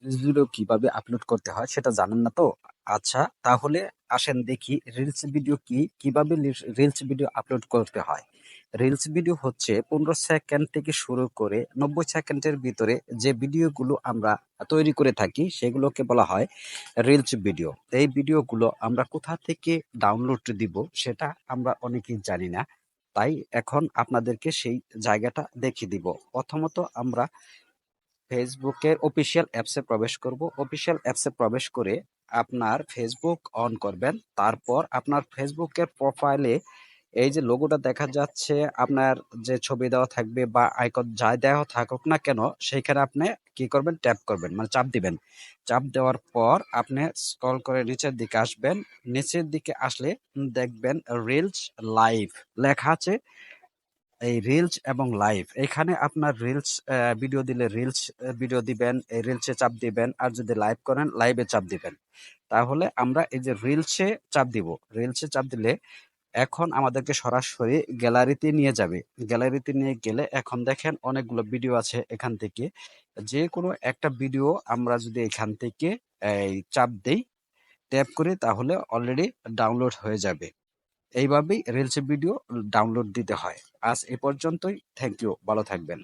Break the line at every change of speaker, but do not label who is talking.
Reels video কিভাবে upload করতে হয় সেটা জানেন না তো? আচ্ছা, তাহলে আসেন দেখি রিলস ভিডিও কি, কিভাবে রিলস ভিডিও আপলোড করতে হয়। রিলস ভিডিও হচ্ছে 15 সেকেন্ড থেকে শুরু করে 90 সেকেন্ডের ভিতরে যে ভিডিওগুলো আমরা তৈরি করে থাকি সেগুলোকে বলা হয় রিলস ভিডিও। এই ভিডিওগুলো আমরা কোথা থেকে ডাউনলোড দিব সেটা আমরা অনেকেই জানি না। তাই এখন আপনাদেরকে সেই জায়গাটা দেখিয়ে দিব। প্রথমত আমরা ফেসবুকের অফিসিয়াল অ্যাপসে প্রবেশ করব। অফিসিয়াল অ্যাপসে প্রবেশ করে আপনার ফেসবুক অন করবেন। তারপর আপনার ফেসবুকের প্রোফাইলে এই যে লোগোটা দেখা যাচ্ছে, আপনার যে ছবি দেওয়া থাকবে বা আইকন যাই দেওয়া থাকুক না কেন, সেইখানে আপনি কি করবেন, ট্যাপ করবেন, মানে চাপ দিবেন। চাপ দেওয়ার পর আপনি স্ক্রল করে নিচের দিকে আসবেন। নিচের দিকে আসলে দেখবেন রিলস লাইভ লেখা আছে। এই রিলস এবং লাইভ, এখানে আপনার রিলস ভিডিও দিলে রিলস ভিডিও দিবেন, এই রিলসে চাপ দিবেন, আর যদি লাইভ করেন লাইভে চাপ দিবেন। তাহলে আমরা এই যে রিলসে চাপ দিব, রিলসে চাপ দিলে এখন আমাদেরকে সরাসরি গ্যালারিতে নিয়ে যাবে। গ্যালারিতে নিয়ে গেলে এখন দেখেন অনেকগুলো ভিডিও আছে। এখান থেকে যে কোনো একটা ভিডিও আমরা যদি এখান থেকে এই চাপ দেই, ট্যাপ করি, তাহলে অলরেডি ডাউনলোড হয়ে যাবে। এইভাবেই রিলস ভিডিও ডাউনলোড দিতে হয়। আজ এ পর্যন্তই। থ্যাংক ইউ, ভালো থাকবেন।